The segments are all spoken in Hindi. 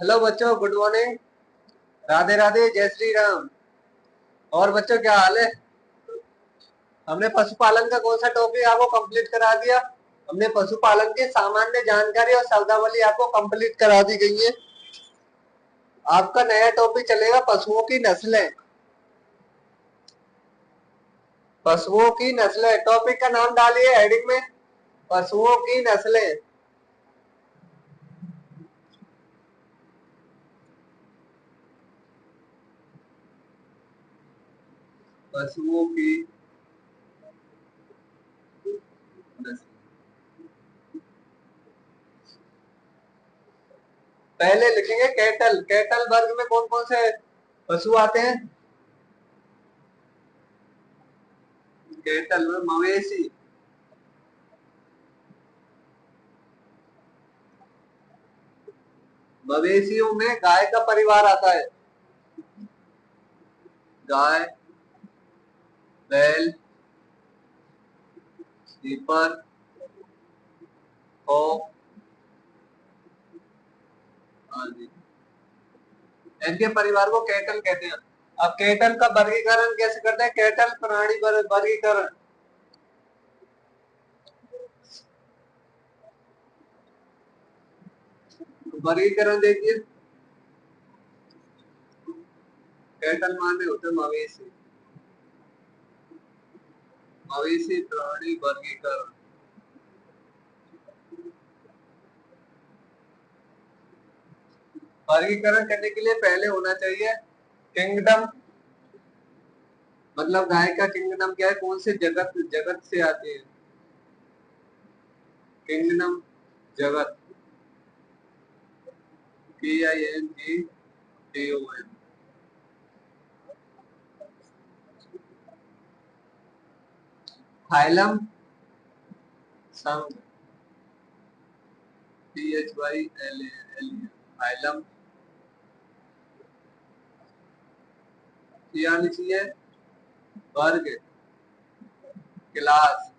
हेलो बच्चों, गुड मॉर्निंग। राधे राधे, जय श्री राम। और बच्चों क्या हाल है? हमने पशुपालन का कौन सा टॉपिक आपको कंप्लीट करा दिया? हमने पशुपालन की सामान्य जानकारी और शब्दावली आपको कंप्लीट करा दी गई है। आपका नया टॉपिक चलेगा पशुओं की नस्लें। पशुओं की नस्लें टॉपिक का नाम डालिए हेडिंग में, पशुओं की नस्लें। पशुओं की नस्लें। पहले लिखेंगे कैटल। कैटल वर्ग में कौन कौन से पशु आते हैं? कैटल में मवेशी। मवेशियों में गाय का परिवार आता है। गाय, बैल, स्लीपर, और आदि। इनके परिवार को कैटल कहते हैं। अब कैटल का वर्गीकरण कैसे करते हैं? कैटल प्राणी वर्गीकरण। वर्गीकरण देखिए, कैटल माने होते मवेशी। मवेशी प्राणी वर्गीकरण। वर्गीकरण करने के लिए पहले होना चाहिए किंगडम। मतलब गाय का किंगडम क्या है? कौन से जगत जगत से आती है? किंगडम जगत, KINGDOM। फाइलम संघ, PHYLAM। फाइलम यानी चाहिए वर्ग, क्लास,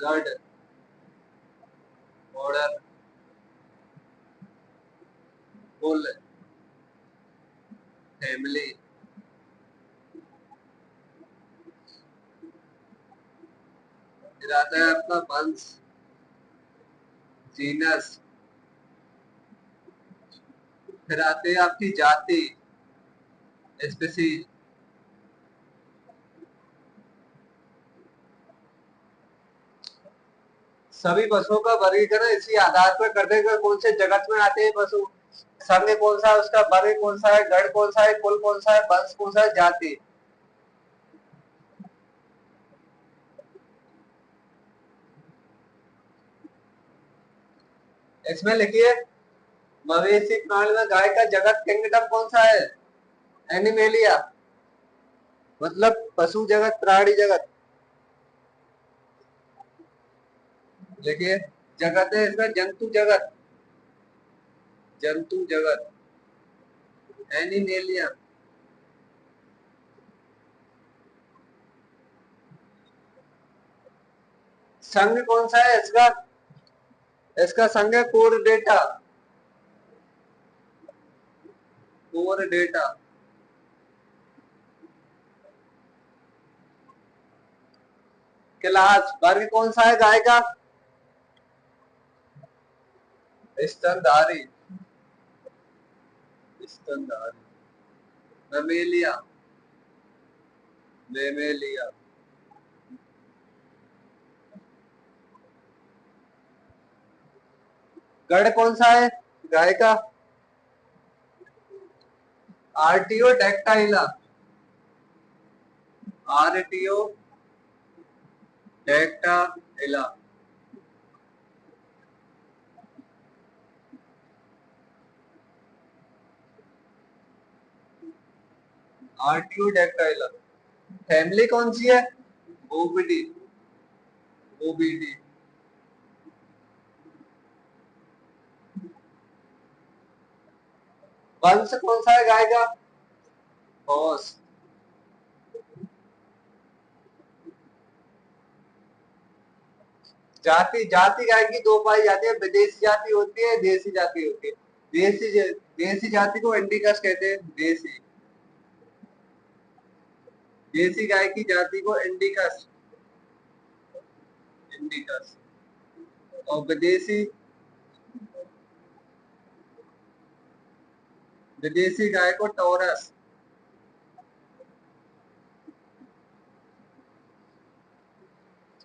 गढ़, ऑर्डर, कुल, फैमिली। फिर आता है आपका वंश, जीनस। फिर आते हैं आपकी जाति, स्पीसीज। सभी पशुओं का वर्गीकरण इसी आधार पर करते हैं कौन से जगत में आते हैं पशु। संघ कौन सा है, उसका वर्ग कौन सा है, गढ़ कौन सा है, कुल कौन सा है, वंश कौन सा है, जाति। इसमें लिखिए मवेशी प्राणी में गाय का जगत किंगडम कौन सा है? एनिमेलिया। मतलब पशु जगत, प्राणी जगत। देखिए जगत है इसमें जंतु जगत, जंतु जगत, एनिमेलिया। संघ कौन सा है इसका? इसका संघ है core data. Core data. Class वर्ग कौन सा है गाय का? स्तनधारी। स्तनधारी। मेमेलिया। मेमेलिया। गढ़ कौन सा है गाय का? आरटीओ डेक्टाइला। आरटीओ डेक्टाइला। आरटीओ डेक्टाइला। फैमिली कौन सी है? ओबीडी। ओबीडी। वंश कौन सा है गाय का? हॉर्स। जाति जाति गाय की दो पाई जाती है, विदेशी जाति होती है, देसी जाति होती है। देसी जाति को इंडिकस कहते हैं। देसी गाय की जाति को इंडिकस इंडिकस और विदेशी विदेशी गाय को टोरस।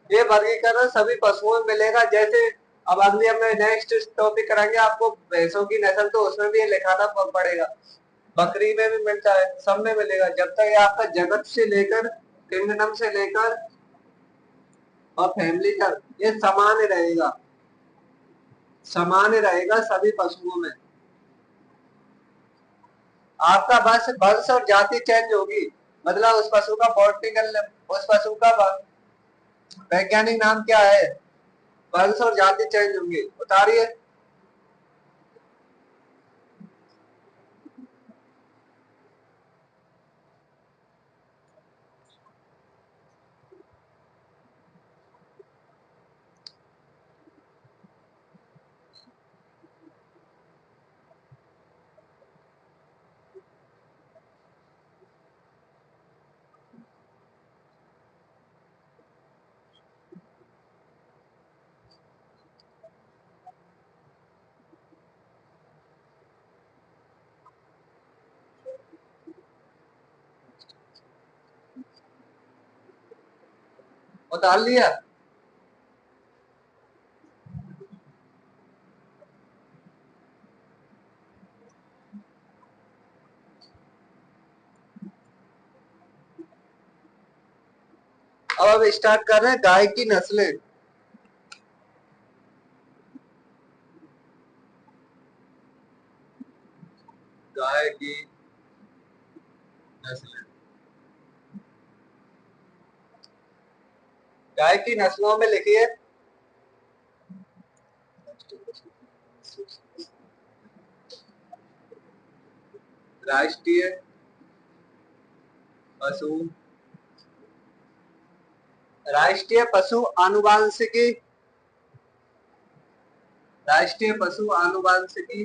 ये वर्गीकरण सभी पशुओं में मिलेगा। जैसे अब अगली हमें नेक्स्ट टॉपिक कराएंगे आपको भैंसों की नस्ल, तो उसमें भी ये लिखाना पड़ेगा। बकरी में भी मिलता है, सब में मिलेगा। जब तक ये आपका जगत से लेकर किंगडम से लेकर और फैमिली तक ये समान रहेगा सभी पशुओं में। आपका बस वंश और जाति चेंज होगी, मतलब उस पशु का बॉटनिकल, उस पशु का वैज्ञानिक नाम क्या है, वंश और जाति चेंज होंगे। उतारिए। उतार लिया। अब स्टार्ट कर रहे हैं गाय की नस्लें। गाय की नस्लें। गाय की नस्लों में लिखिए राष्ट्रीय पशु राष्ट्रीय पशु आनुवांशिकी राष्ट्रीय पशु आनुवांशिकी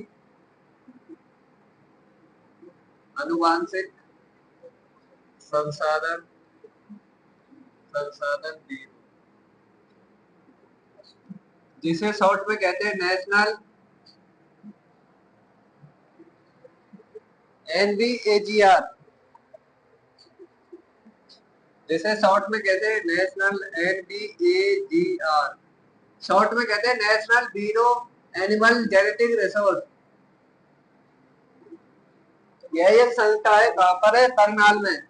आनुवांशिक संसाधन संसाधन ब्यूरो, जिसे शॉर्ट में कहते हैं नेशनल NBAGR, जिसे शॉर्ट में कहते हैं नेशनल NBAGR, शॉर्ट में कहते हैं national bureau animal genetic resource. यह एक संस्था है, कहां पर है, करनाल में,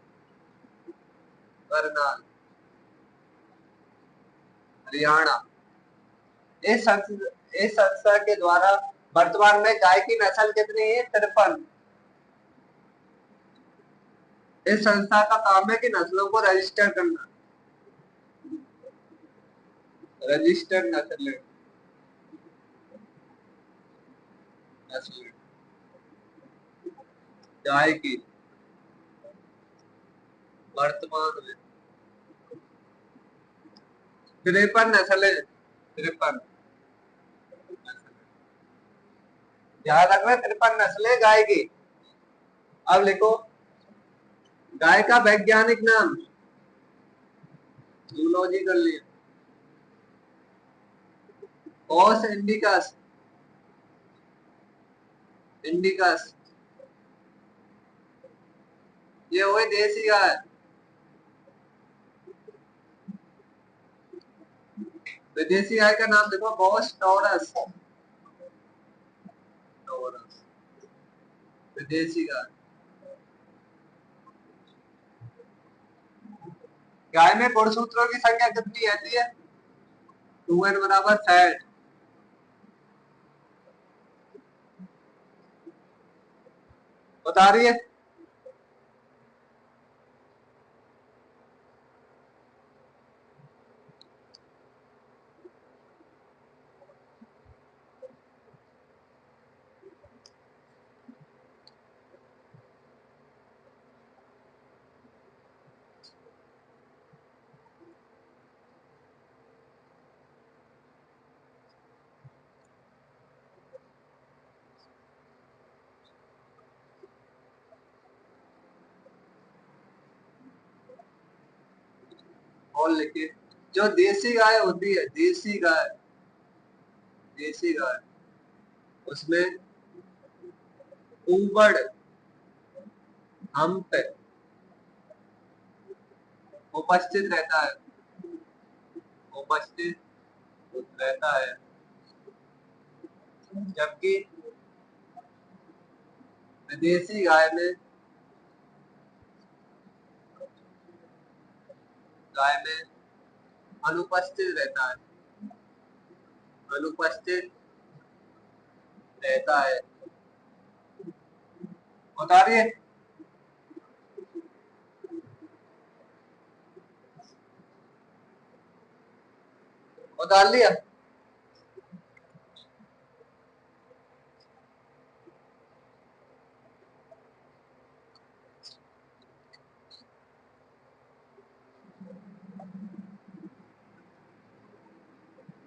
करनाल हरियाणा। इस संस्था के द्वारा वर्तमान में गाय की नस्ल कितनी है, 53। इस संस्था का काम है कि नस्लों को रजिस्टर करना, रजिस्टर्ड नस्ल नस्ल गाय की वर्तमान में 53 नस्लें, 53 ध्यान रखना, 53 नस्लें गाय की। अब लिखो गाय का वैज्ञानिक नाम, जूलॉजी कर लिया, ओस इंडिकस, इंडिकस। ये हुई देसी गाय। विदेशी गाय का नाम देखो, बॉस टॉरस, टॉरस विदेशी गाय। गाय में गुणसूत्रों की संख्या कितनी रहती है, 2n बराबर 60। बता रही है। और लिखिए, जो देसी गाय होती है, देसी गाय, देसी गाय, उसमें ऊबड़ हम्प उपस्थित रहता है, उपस्थित रहता है, जबकि देसी गाय में, गाय में अनुपस्थित रहता है, अनुपस्थित रहता है। उतारिए, उतार लिया।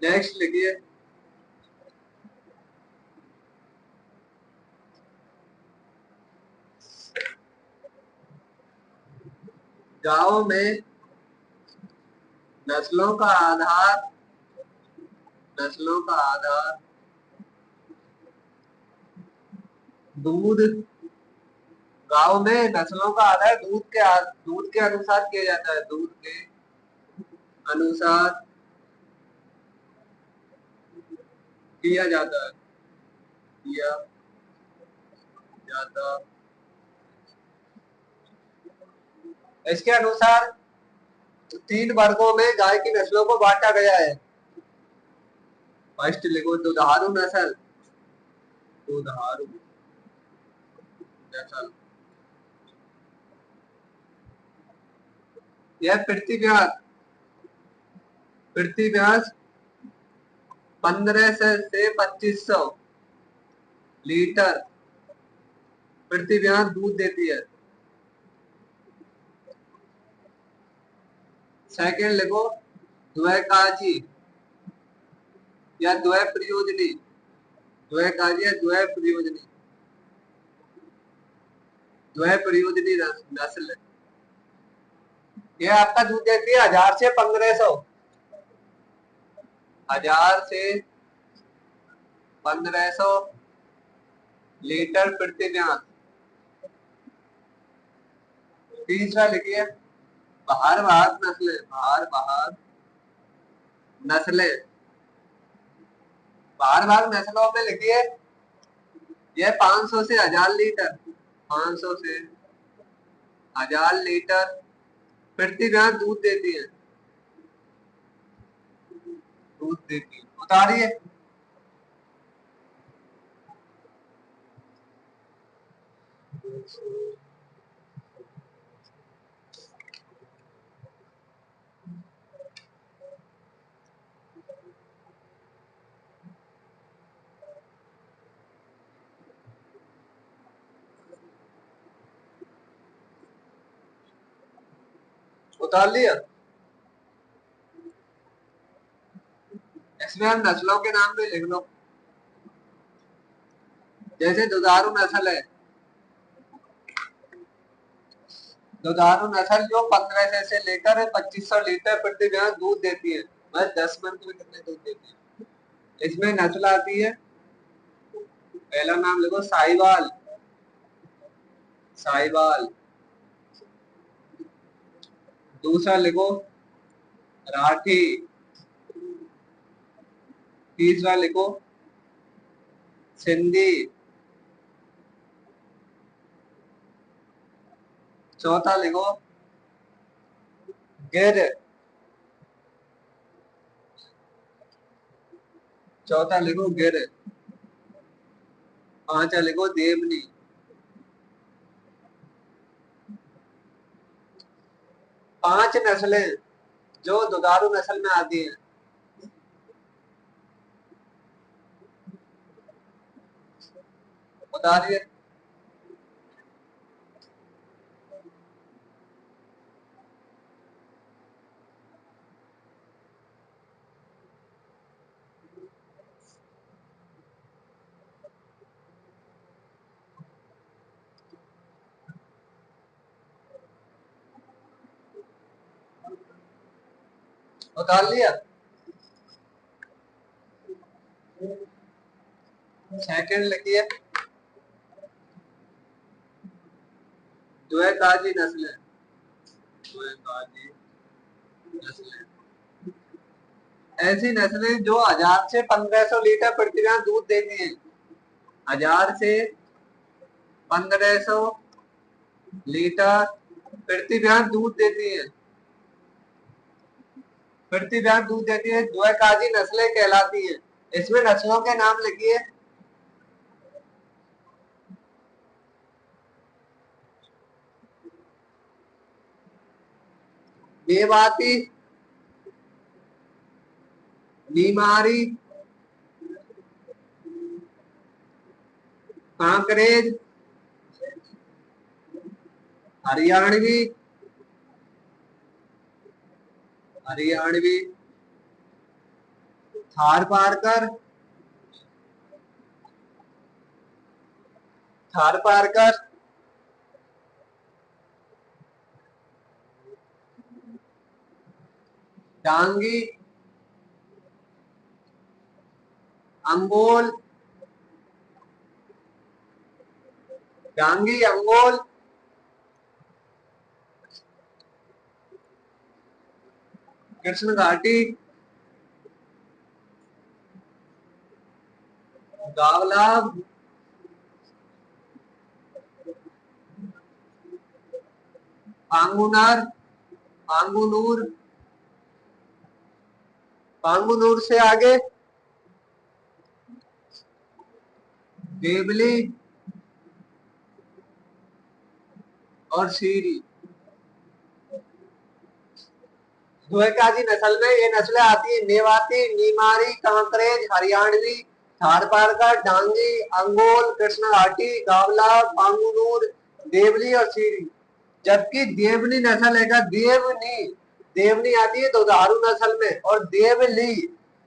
नेक्स्ट लिखिए, गांव में नस्लों का आधार, नस्लों का आधार दूध, गांव में नस्लों का आधार दूध के अनुसार किया जाता है, दूध के अनुसार किया जाता है, किया जाता। इसके अनुसार 3 वर्गों में गाय की नस्लों को बांटा गया है। फर्स्ट लिखो दुधारू नस्ल, दुधारू नस्ल, यह पृथ्वी व्यास, पृथ्वी व्यास 1500 से 2500 लीटर प्रति व्यास दूध देती है। सेकंड लिखो द्वैकाजी या द्वै प्रयोजनी, द्वैकाजी या द्वै प्रयोजनी, द्वै प्रयोजनी नस्ल, ये आपका दूध देती है 1000 से 1500, 1000 से 1500 लीटर प्रति व्यास। तीसरा लिखिए बाहर बाहर नस्लें, बाहर बाहर नस्लें, बाहर बाहर नस्लों में लिखिए ये 500 से 1000 लीटर, 500 से 1000 लीटर प्रति व्यास दूध देती है, दूध देती है। उतारिए, उतार लिया। इसमें हम नस्लों के नाम भी लिख लो, जैसे दुधारू नस्ल है, दुधारू नस्ल जो 1500 से लेकर 2500 लीटर प्रति ग्राम दूध देती है, बस 10 मंथ में कितने दूध देती है। इसमें नस्ल आती है, पहला नाम लिखो साहिवाल, साहिवाल, दूसरा लिखो राठी, तीसरा लिखो सिंधी, चौथा लिखो गिर, चौथा लिखो गिर, पांचवा लिखो देवनी। 5 नस्लें जो दुधारू नस्ल में आती हैं। बता रही है, उतार लिया। सेकंड लिखिए, द्वैकाजी नस्लें। द्वैकाजी नस्लें ऐसी नस्लें जो 1000 से 1500 लीटर प्रतिदिन दूध देती हैं। 1000 से 1500 लीटर प्रतिदिन दूध देती है। प्रतिदिन दूध देती है, द्वैकाजी नस्लें कहलाती हैं। इसमें नस्लों के नाम लिखिए। मेवाती, नीमारी, कांकरेज, हरियाणवी, हरियाणवी, थारपारकर, थारपारकर, डांगी, अंगोल, डांगी, अंगोल, कृष्ण घाटी, गावलाव, पांगुनार, पांगुनूर, पांगुनूर से आगे देवली और सीरी। द्वैकाजी नस्ल में ये नस्लें आती है, मेवाती, नीमारी, कांकरेज, हरियाणवी, थारपारकर, डांगी, अंगोल, कृष्ण घाटी, गावला, पांगुनूर, देवली और सीरी। जबकि देवनी नस्ल है, देवनी, देवनी आती है दुधारू नस्ल में, और देवली,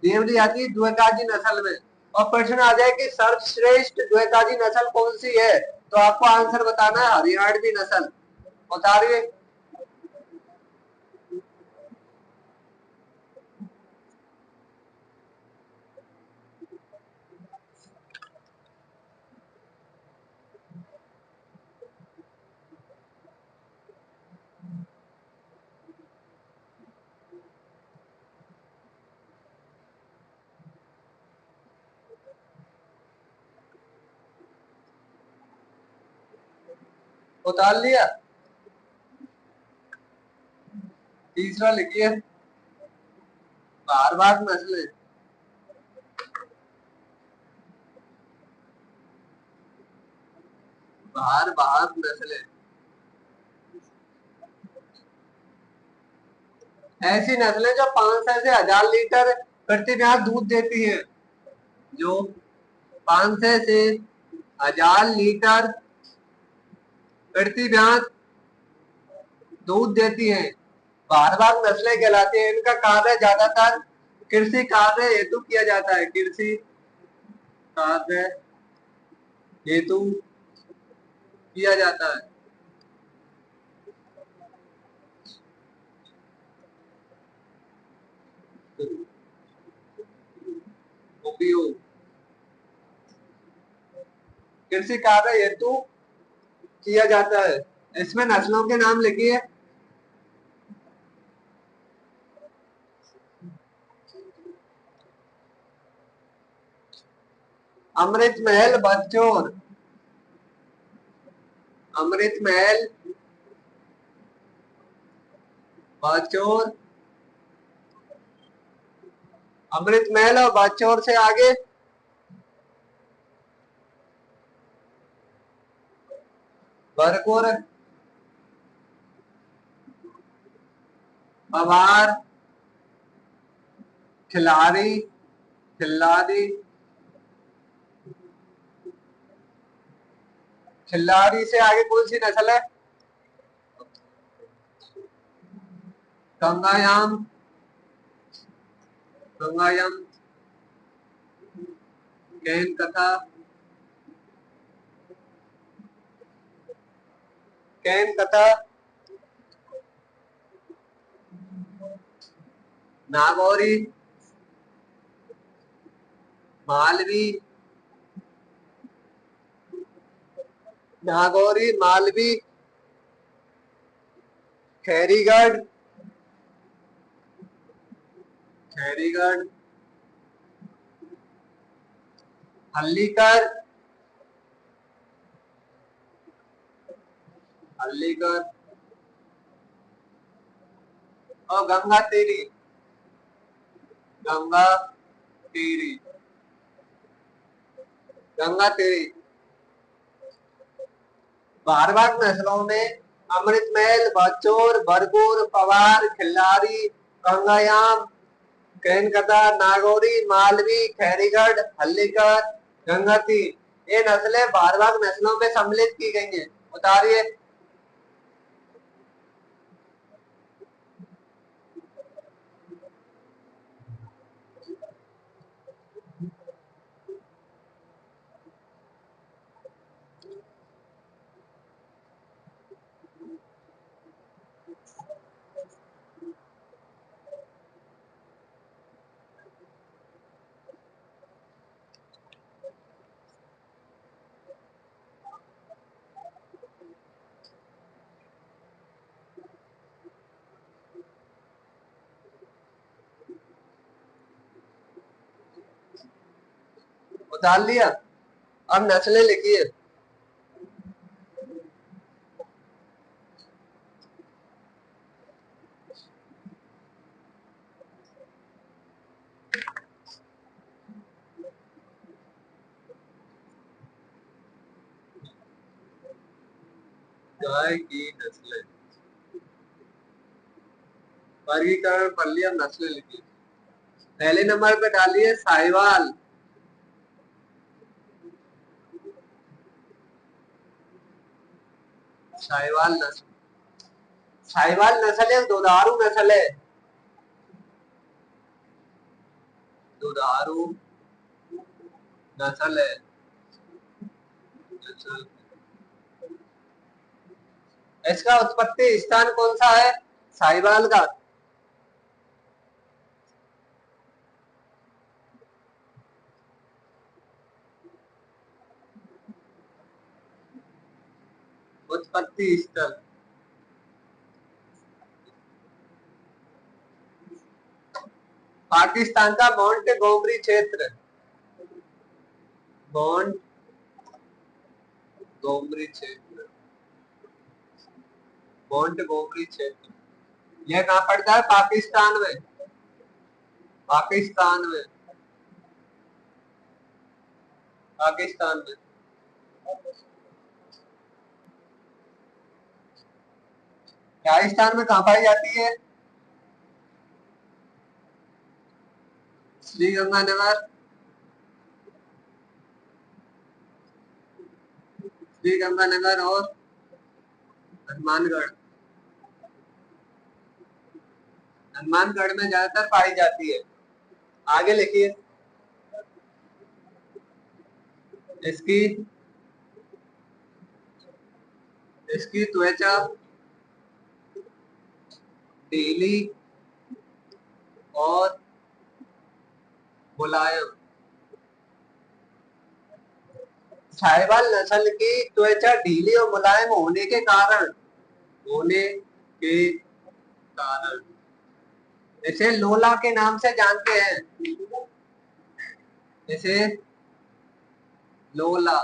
देवली आती है द्वैकाजी नस्ल में। और प्रश्न आ जाए कि सर्वश्रेष्ठ द्वैकाजी नस्ल कौन सी है, तो आपको आंसर बताना है हरियाणवी नस्ल। बताइए। उतार लिया। तीसरा लिखिए, भारवाग नस्ल। भारवाग नस्ल ऐसी नस्लें जो 500 से 1000 लीटर प्रतिदिन दूध देती हैं। जो 500 से 1000 लीटर प्रतिदिन दूध देती हैं, भारवाग नस्लें कहलाती हैं। इनका कार्य ज्यादातर कृषि कार्य हेतु किया जाता है। कृषि कार्य हेतु किया जाता है। उपयोग कृषि कार्य हेतु किया जाता है। इसमें नस्लों के नाम लिखिए। अमृत महल बच्चोर, अमृत महल बच्चोर, अमृत महल और बच्चोर से आगे बरकोर, पवार, खिलाड़ी, खिल्लारी, खिल्लारी से आगे कौन सी नस्ल है? गंगायाम, गंगायाम, कैन कथा, कैन कथा, नागौरी, मालवी, नागौरी, मालवी, खैरीगढ़, खैरीगढ़, हल्लीकर, हल्लीकर और गंगा तेरी, गंगा तेरी, गंगा तेरी। भारवाक नस्लों में अमृतमहल, बचौर, बरगुर, पवार, खिल्लारी, कंगायाम, कैनकता, नागौरी, मालवी, खैरीगढ़, हल्लीकर, गंगाती, ये नस्लें भारवाक नस्लों में सम्मिलित की गई हैं। उतारिए। उतार लिया। अब नस्लें लिखिए। गाय की नस्लें, वर्गीकरण पढ़ लिया, नस्लें लिखिए। पहले नंबर पे डालिए साहिवाल, साहिवाल नस्ल, साहिवाल नस्ल एक दुधारू नस्ल है, दुधारू नस्ल है, नस्ल। इसका उत्पत्ति स्थान कौन सा है साहिवाल का? उत्पत्ति स्थल पाकिस्तान का माउंट गोमरी क्षेत्र, माउंट गोमरी क्षेत्र, माउंट गोमरी क्षेत्र। यह कहाँ पड़ता है? पाकिस्तान में, पाकिस्तान में, पाकिस्तान में। राजस्थान में कहाँ पाई जाती है? श्री गंगानगर, श्री गंगानगर और हनुमानगढ़, हनुमानगढ़ में ज्यादातर पाई जाती है। आगे लिखिए। इसकी इसकी त्वचा ढीली और मुलायम, साहिवाल नस्ल की त्वचा ढीली और मुलायम होने के कारण इसे लोला के नाम से जानते हैं, इसे लोला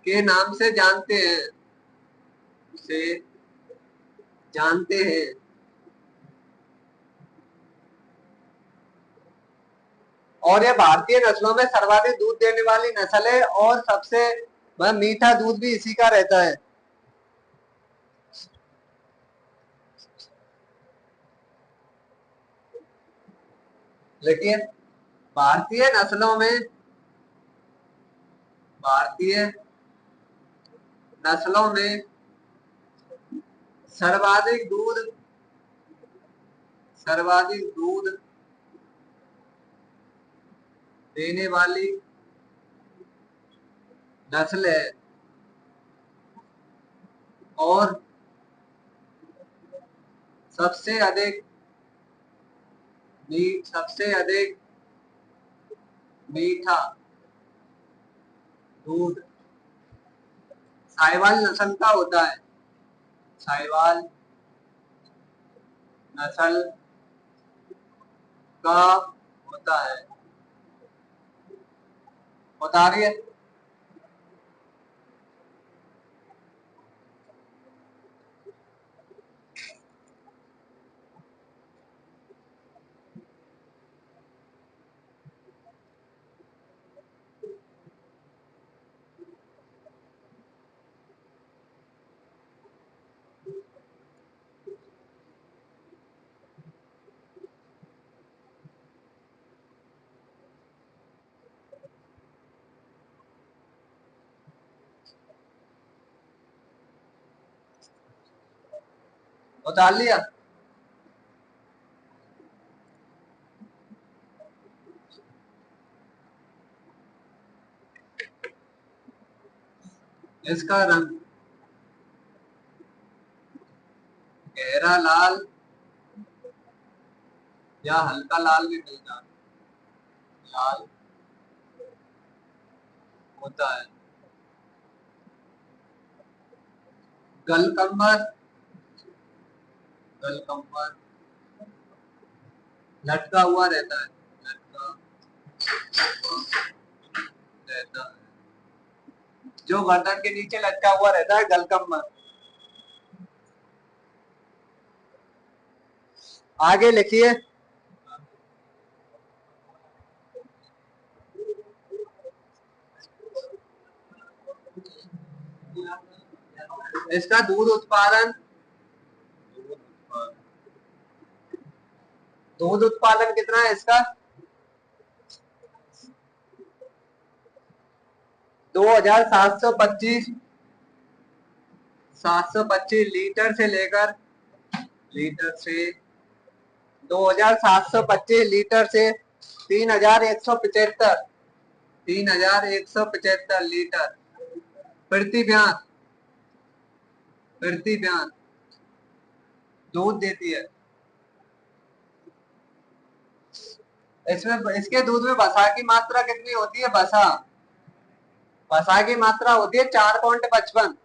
के नाम से जानते हैं, से जानते हैं। और ये भारतीय नस्लों में सर्वाधिक दूध देने वाली नस्ल है और सबसे मीठा दूध भी इसी का रहता है। लेकिन भारतीय नस्लों में, भारतीय नस्लों में सर्वाधिक दूध, सर्वाधिक दूध देने वाली नस्ल है और सबसे अधिक सबसे अधिक मीठा दूध साहिवाल नस्ल का होता है। साहिवाल नस्ल का होता है। बता रही है। उतार लिया। इसका रंग गहरा लाल या हल्का लाल भी मिल जाता लाल होता है। गलकंबर गलकंबर लटका हुआ रहता है। लटका रहता है। जो गर्दन के नीचे लटका हुआ रहता है गलकंबर। आगे लिखिए। इसका दूध उत्पादन कितना है इसका? 2725 725 लीटर से 2725 लीटर से 3175 लीटर प्रति बयान दूध देती है। इसमें इसके दूध में वसा की मात्रा कितनी होती है? वसा की मात्रा होती है 4.55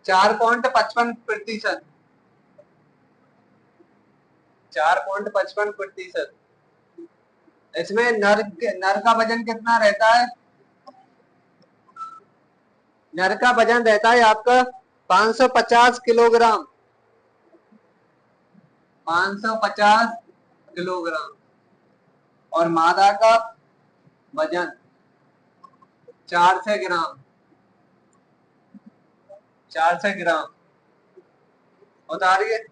4.55%। इसमें नर का वजन कितना रहता है? नर का वजन रहता है आपका 550 किलोग्राम। 550 किलोग्राम। और मादा का वजन 400 ग्राम। 400 ग्राम। उतारिए।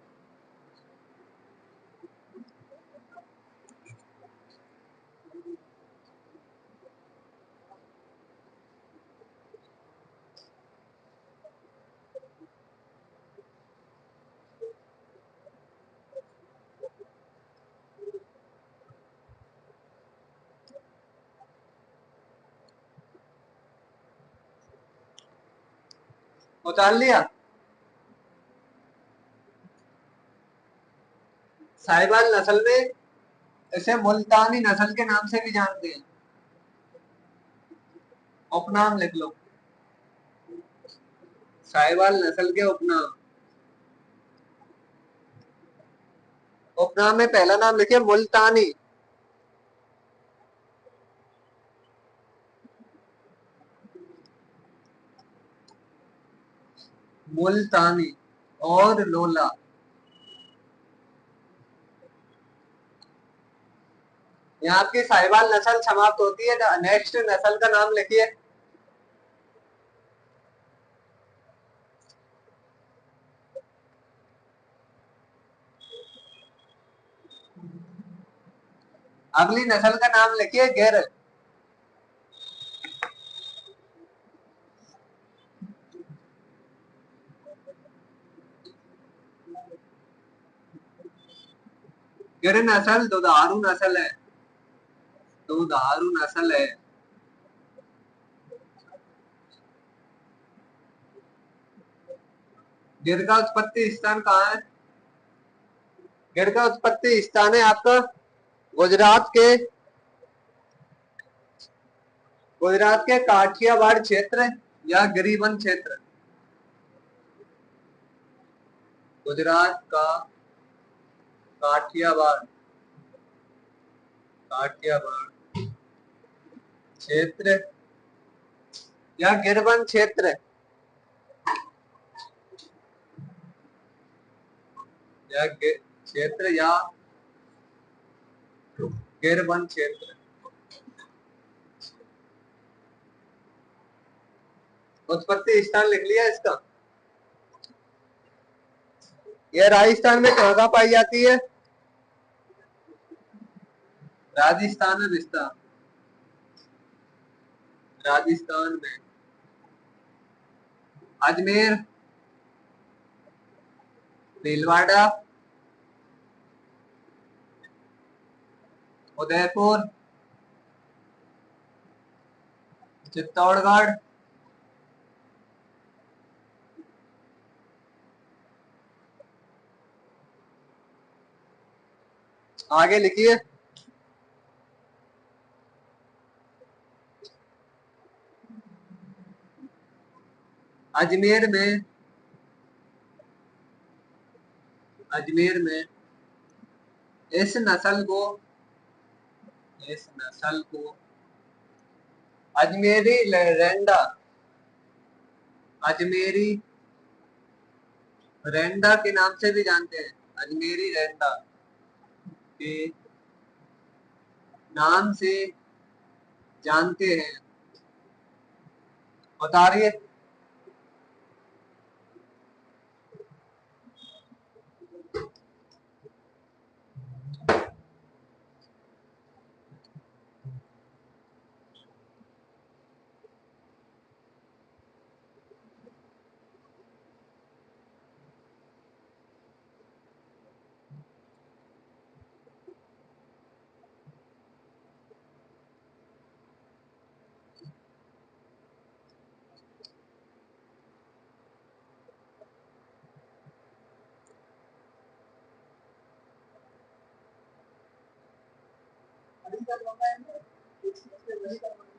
उतार लिया। साहिवाल नस्ल में इसे मुल्तानी नस्ल के नाम से भी जानते हैं। उपनाम लिख लो। साहिवाल नस्ल के उपनाम। उपनाम में पहला नाम लिखिए मुल्तानी। मुल्तानी और लोला। यहाँ आपकी साहिवाल नस्ल समाप्त होती है। नेक्स्ट नस्ल का नाम लिखिए। अगली नस्ल का नाम लिखिए गिर। गिर नस्ल दुधारू नस्ल है। दुधारू नस्ल है। गिर का उत्पत्ति स्थान कहाँ है? गिर का उत्पत्ति स्थान है आपका गुजरात के काठियावाड़ क्षेत्र या गिरिवन क्षेत्र। गुजरात का काठियावाड़ काठियावाड़ क्षेत्र या गिरिवन क्षेत्र क्षेत्र या गिरिवन क्षेत्र। उत्पत्ति स्थान लिख लिया इसका। यह राजस्थान में कहाँ कहाँ पाई जाती है? राजस्थान में विस्तार, राजस्थान में अजमेर, भीलवाड़ा, उदयपुर, चित्तौड़गढ़, आगे लिखिए। अजमेर में इस नस्ल को अजमेरी रेंडा के नाम से भी जानते हैं। अजमेरी रेंडा के नाम से जानते हैं। बता रही है।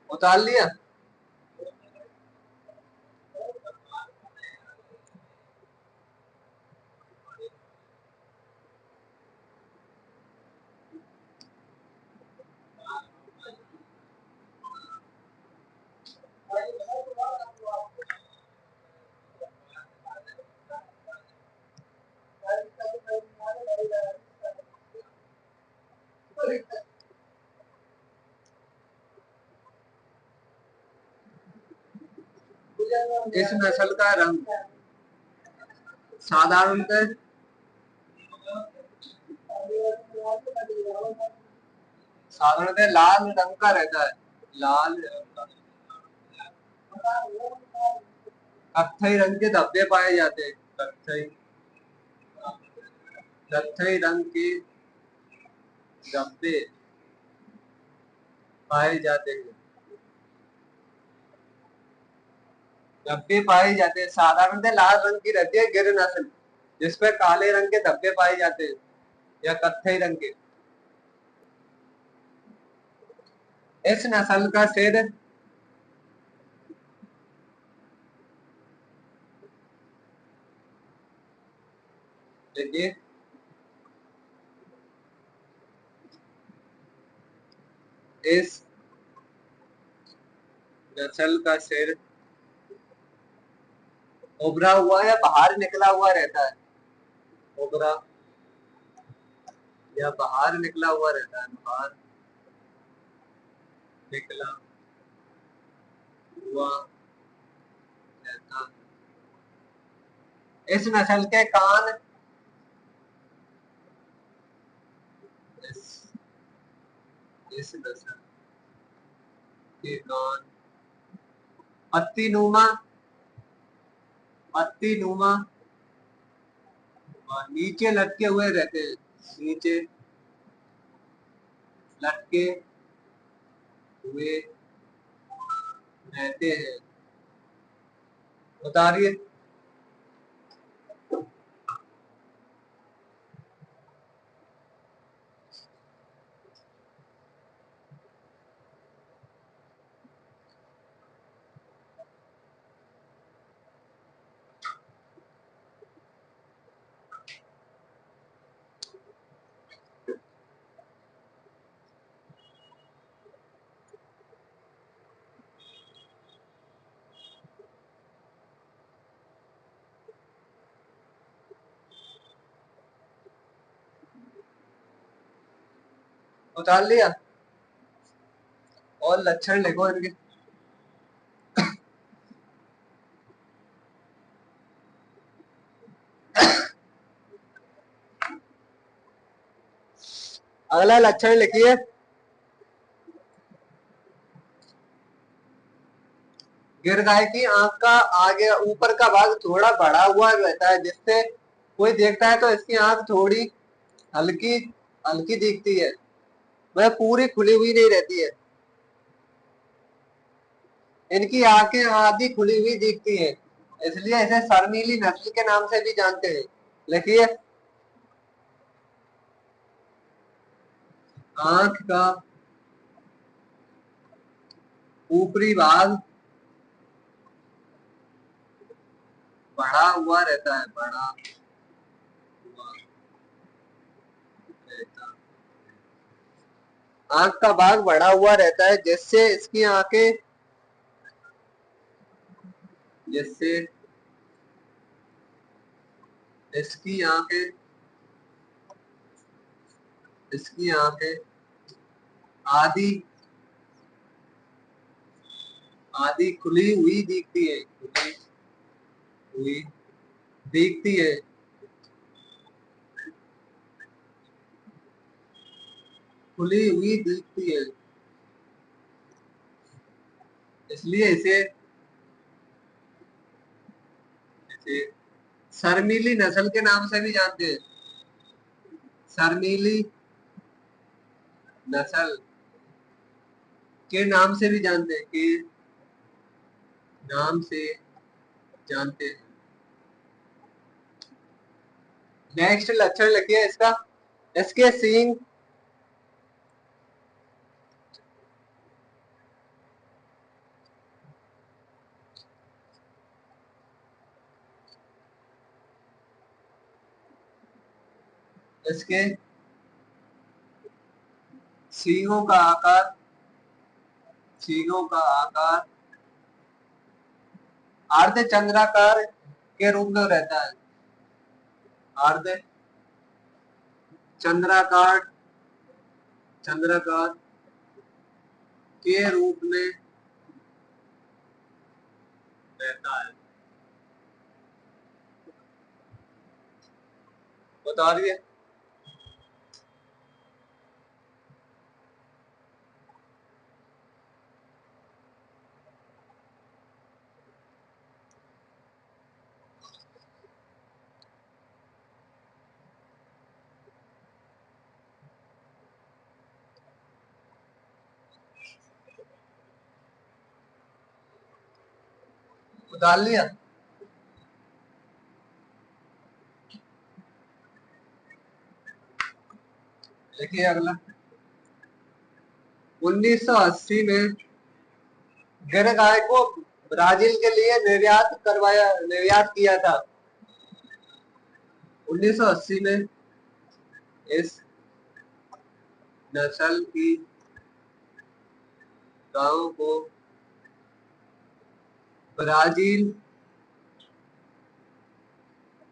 उतार लिया। इस नस्ल का रंग साधारणतः लाल रंग का रहता है। लाल रंग का कत्थई रंग के धब्बे पाए जाते हैं। कत्थई रंग के धब्बे पाए जाते हैं। धब्बे पाए जाते हैं। साधारणतः लाल रंग की रहती है गिर नस्ल, जिसपे काले रंग के धब्बे पाए जाते हैं या कत्थई रंग के। इस नस्ल का सिर देखिए, इस नस्ल का सिर उभरा हुआ या बाहर निकला हुआ रहता है। उभरा या बाहर निकला हुआ रहता है। बाहर निकला हुआ रहता है। इस नस्ल के कान इस नस्ल के कान पत्ती नुमा नीचे लटके हुए रहते हैं। नीचे लटके हुए रहते हैं। बता रही है। उतार लिया। और लक्षण लिखो इनके। अगला लक्षण लिखिए। गिर गाय की आंख का आगे ऊपर का भाग थोड़ा बढ़ा हुआ रहता है, जिससे कोई देखता है तो इसकी आंख थोड़ी हल्की हल्की दिखती है, वह पूरी खुली हुई नहीं रहती है। इनकी आंखें आधी खुली हुई दिखती हैं, इसलिए इसे शर्मीली नस्ल के नाम से भी जानते हैं। लिखिए। आंख का ऊपरी भाग बढ़ा हुआ रहता है, बढ़ा हुआ रहता। आंख का भाग बढ़ा हुआ रहता है, जिससे इसकी आंखें इसकी आंखें आधी आधी खुली हुई दिखती है, खुली हुई दिखती है। खुली हुई दिखती है, इसलिए इसे शर्मीली नस्ल के नाम से भी जानते हैं। शर्मीली नस्ल के नाम से भी जानते हैं, के नाम से जानते हैं। नेक्स्ट लक्षण लिखिए इसका। इसके सींग इसके सींगों का आकार सींगों का आकार अर्ध चंद्राकार के रूप में रहता है। अर्ध चंद्राकार चंद्राकार के रूप में रहता है। बता रही डाल लिया। देखिए अगला। 1980 में गिर गाय को ब्राजील के लिए निर्यात किया था। 1980 में इस नस्ल की गायों को ब्राजील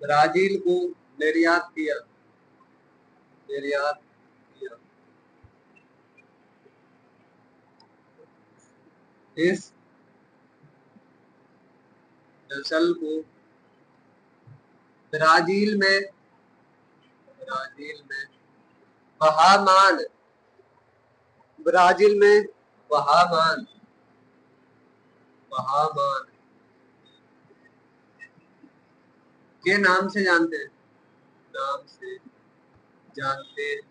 ब्राजील को निर्यात किया निर्यात किया। इस नस्ल को ब्राजील में ब्राजील में बहामान ब्राजील में बहामान बहामान के नाम से जानते हैं। नाम से जानते हैं।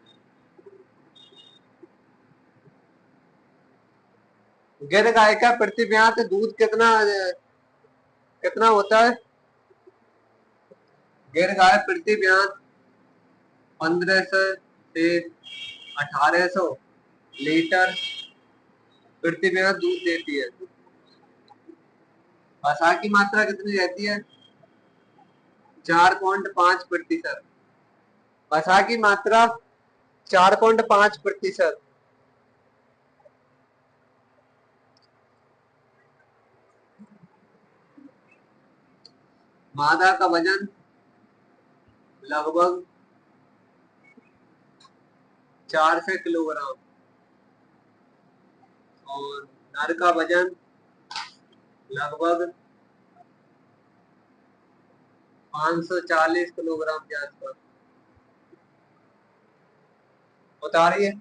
गिर गाय का प्रति ब्यात दूध कितना कितना होता है? गिर गाय प्रति ब्यात 1500 से 1800 लीटर प्रति ब्यात दूध देती है। वसा की मात्रा कितनी रहती है? 4.5%। वसा की मात्रा 4.5%। मादा का वजन लगभग 400 किलोग्राम और नर का वजन लगभग 540 किलोग्राम के आसपास। बता रही है।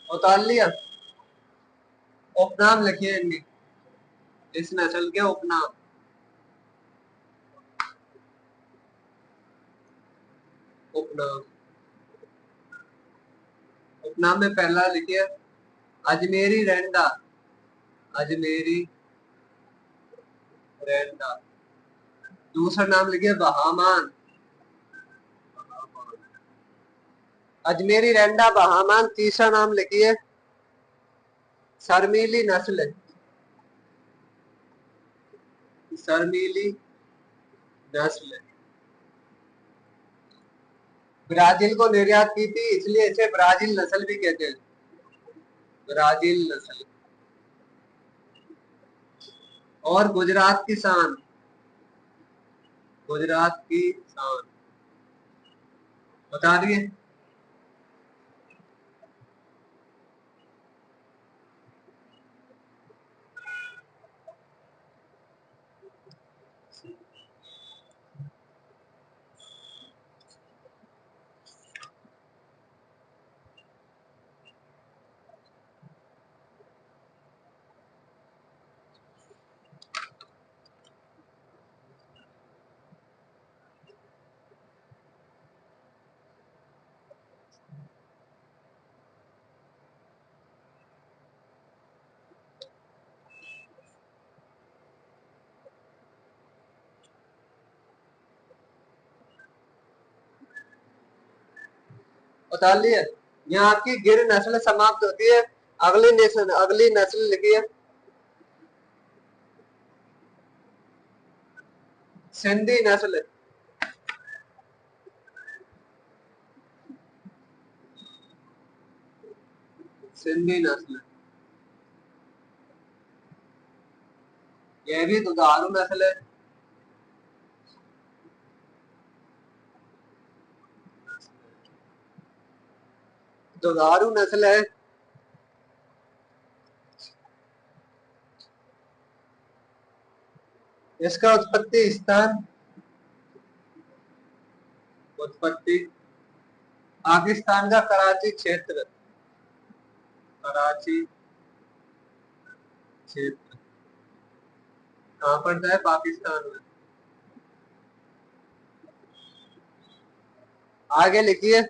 उतार लिया। उपनाम लिखिए इनके, इस नस्ल के उपनाम। उपनाम, उपनाम में पहला लिखिए अजमेरी रैंडा। अजमेरी रैंडा। दूसरा नाम लिखिए बहामान। अजमेरी रैंडा बहामान। तीसरा नाम लिखिए शर्मीली नस्ल। शर्मीली नस्ल ब्राजील को निर्यात की थी, इसलिए इसे ब्राजील नस्ल भी कहते हैं। ब्राजील नस्ल। और गुजरात की शान। गुजरात की शान बता रही है। बता लिया। यहाँ की गिर नस्ल समाप्त होती है। अगली नस्ल लिखी है सिंधी नस्ल। सिंधी नस्ल यह भी दुधारू नस्ल है। दुधारू नस्ल है। इसका उत्पत्ति स्थान, उत्पत्ति पाकिस्तान का कराची क्षेत्र। कराची क्षेत्र कहाँ पड़ता है? पाकिस्तान में। आगे लिखिए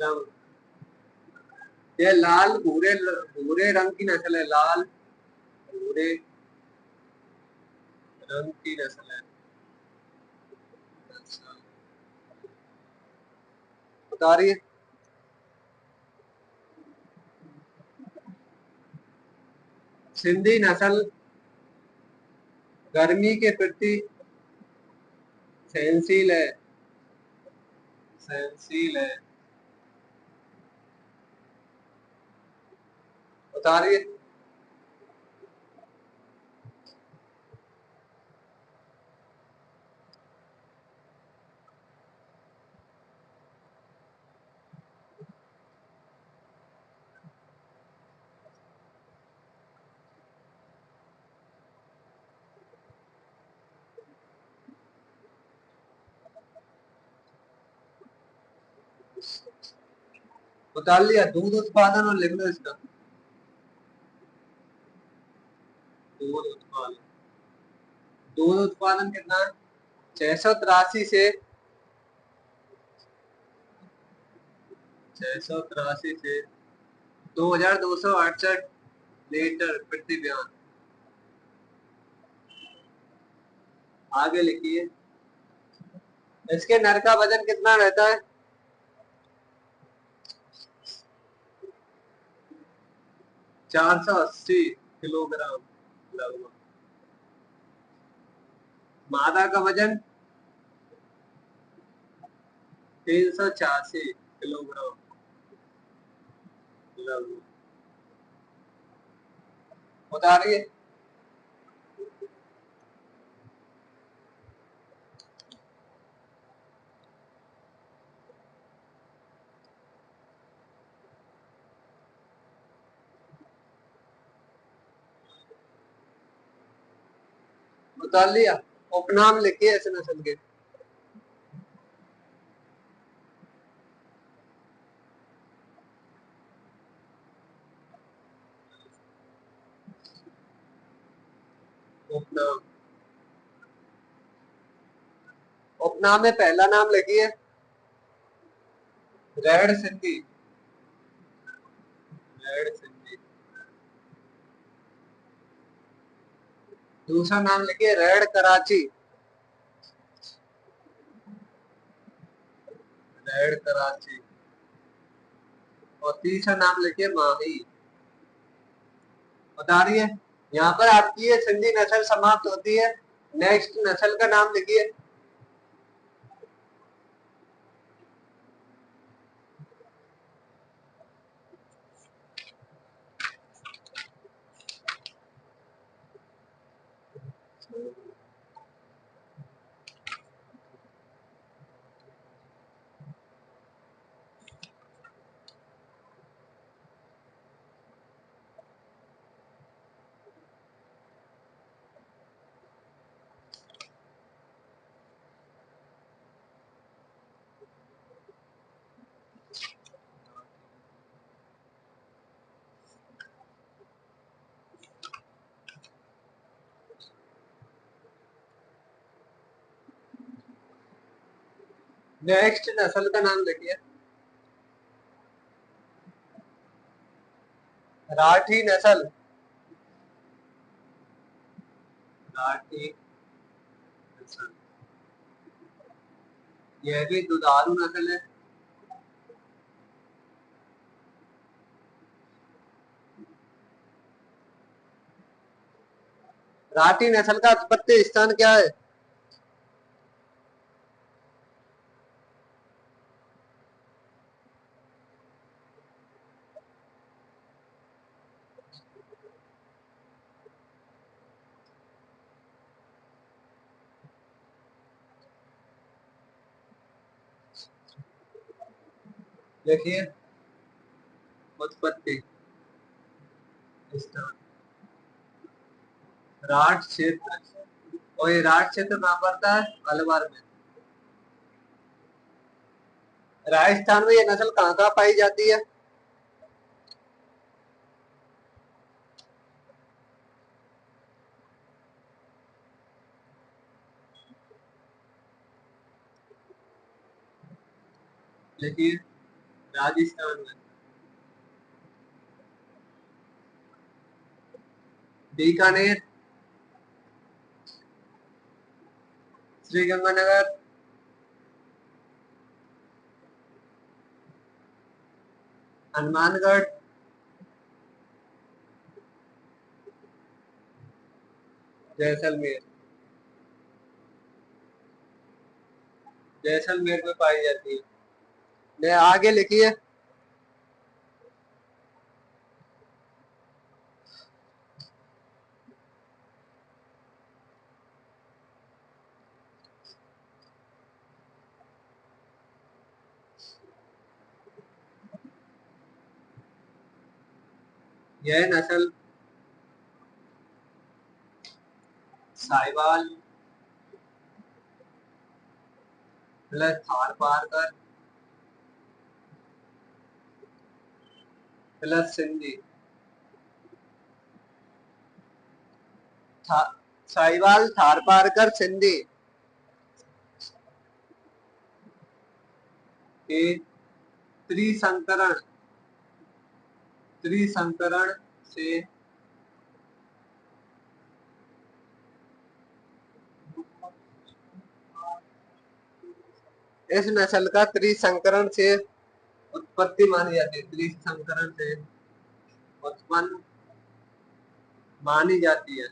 रंग। ये लाल भूरे भूरे रंग की नस्ल है। लाल भूरे रंग की नस्ल है। बता रही है। सिंधी नस्ल गर्मी के प्रति सहनशील है। सहनशील है। बता रही है। बता लिया। दूध उत्पादन और लिख लो इसका। दूध उत्पादन, दूध उत्पादन कितना है? 683 से 683 से 2268 लीटर प्रति बयान। आगे लिखिए, इसके नर का वजन कितना रहता है? 480 किलोग्राम लगभग। मादा का वजन 386 किलोग्राम लगभग। बता रही है। बता लिया। उपनाम लिखिए इस नस्ल के। उपनाम, उपनाम में पहला नाम लिखिए रेड सिंधी। रेड सिंधी। दूसरा नाम लिखिए रेड कराची। रेड कराची। और तीसरा नाम लिखिए माही। बता रही है। यहाँ पर आपकी ये सिंधी नस्ल समाप्त होती है। नेक्स्ट नस्ल का नाम लिखिए। नेक्स्ट नस्ल का नाम लिखिए राठी नस्ल। राठी नस्ल, यह भी दुधारू नस्ल है। राठी नस्ल का उत्पत्ति स्थान क्या है? देखिए, उत्पत्ति स्थान राठ क्षेत्र। और ये राठ क्षेत्र कहाँ पड़ता है? अलवर में। राजस्थान में ये नस्ल कहाँ कहाँ पाई जाती है? देखिए, राजस्थान में, बीकानेर, श्रीगंगानगर, हनुमानगढ़, जैसलमेर। जैसलमेर में पाई जाती है। ने आगे लिखिए, यह नस्ल साहिवाल प्लस थारपारकर प्लस सिंधी। था, साहिवाल थारपारकर सिंधी की त्रिसंकरण, त्रिसंकरण से इस नस्ल का त्रिसंकरण से उत्पत्ति मानी जाती है, त्रिसंकरण से उत्पन्न मानी जाती है।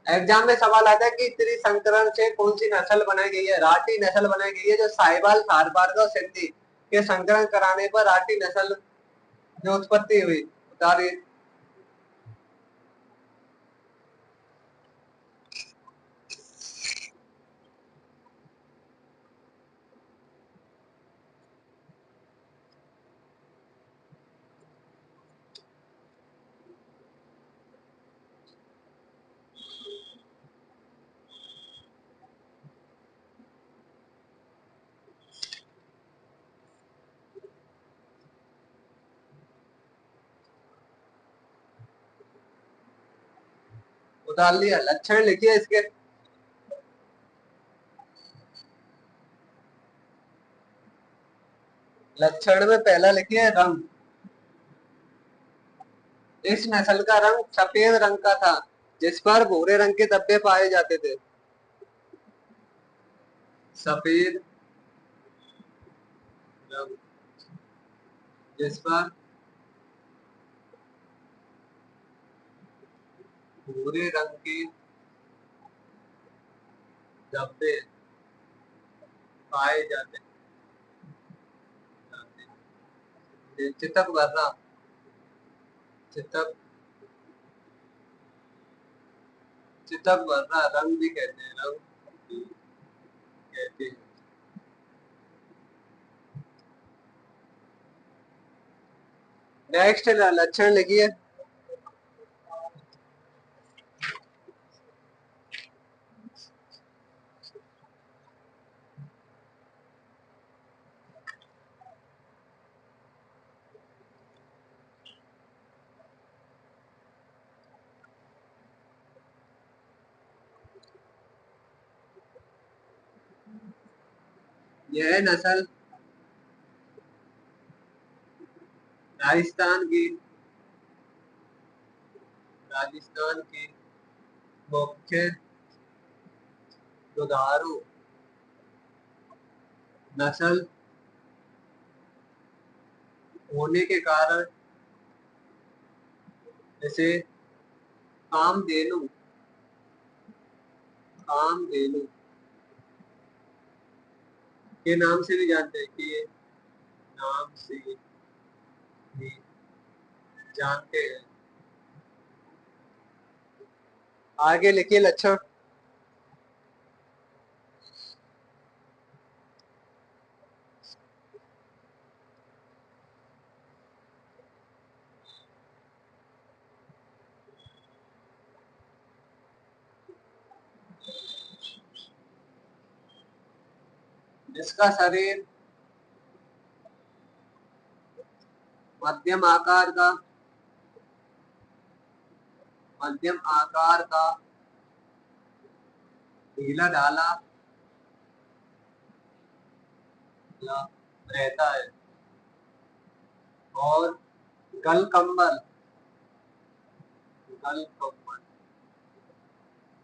एग्जाम में सवाल आता है कि त्रिसंकरण से कौन सी नस्ल बनाई गई है। राठी नस्ल बनाई गई है, जो साहिवाल, थारपारकर और सिंधी के संकरण कराने पर राठी नस्ल जो उत्पत्ति हुई। बताइए। उतार लिया। लक्षण लिखिए इसके। लक्षण में पहला लिखिए रंग। इस नस्ल का रंग सफेद रंग का था, जिस पर भूरे रंग के धब्बे पाए जाते थे। सफेद रंग जिस पर भूरे रंग के धब्बे पाए जाते थे। चितक वर्रा, चितक, चितक वर्रा रंग भी कहते हैं, रंग भी कहते हैं। नेक्स्ट लक्षण लिखिए। यह नस्ल राजस्थान की, राजस्थान की मुख्य दुधारू नस्ल होने के कारण इसे कामधेनु, कामधेनु के नाम से भी जानते हैं, कि ये नाम से भी जानते हैं। आगे लिखिए लक्षण। इसका शरीर मध्यम आकार का, मध्यम आकार का ढीला ढाला रहता है और गल कंबल, गल कंबल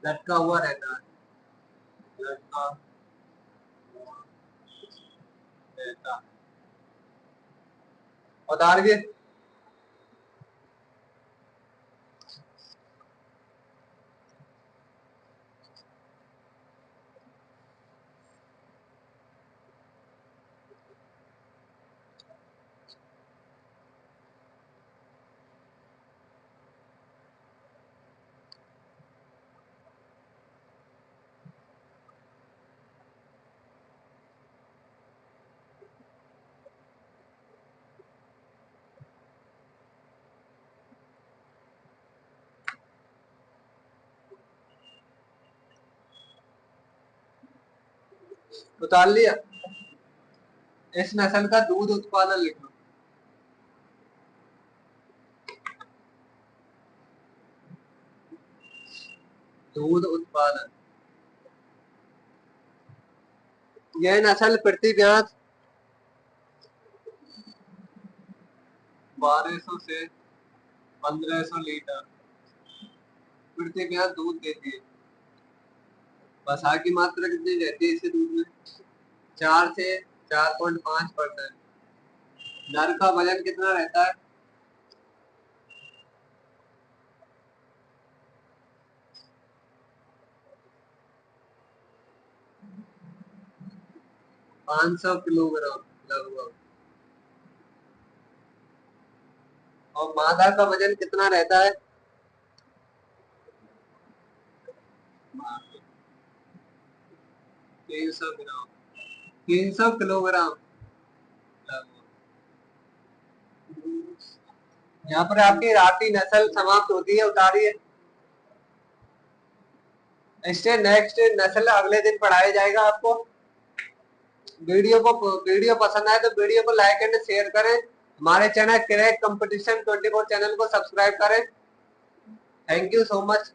लटका हुआ रहता है, लटका हुआ रहता है। उतारिए। उतार लिया। इस नस्ल का दूध उत्पादन लिखो। दूध उत्पादन यह नस्ल प्रति ब्याज 1200 से 1500 लीटर प्रति ब्याज दूध देती है। वसा की मात्रा कितनी रहती है इसे दूध में? 4 से 4.5%। नर का वजन कितना रहता है? 500 किलोग्राम लगभग। और मादा का वजन कितना रहता है? 300 ग्राम, 300 किलोग्राम लगभग। यहाँ पर आपकी राठी नस्ल समाप्त होती है, उतारिए। इससे नेक्स्ट नस्ल अगले दिन पढ़ाया जाएगा आपको। वीडियो पसंद आए तो वीडियो को लाइक एंड शेयर करें। हमारे चैनल क्रैक कंपटीशन 24 चैनल को सब्सक्राइब करें। Thank you so much.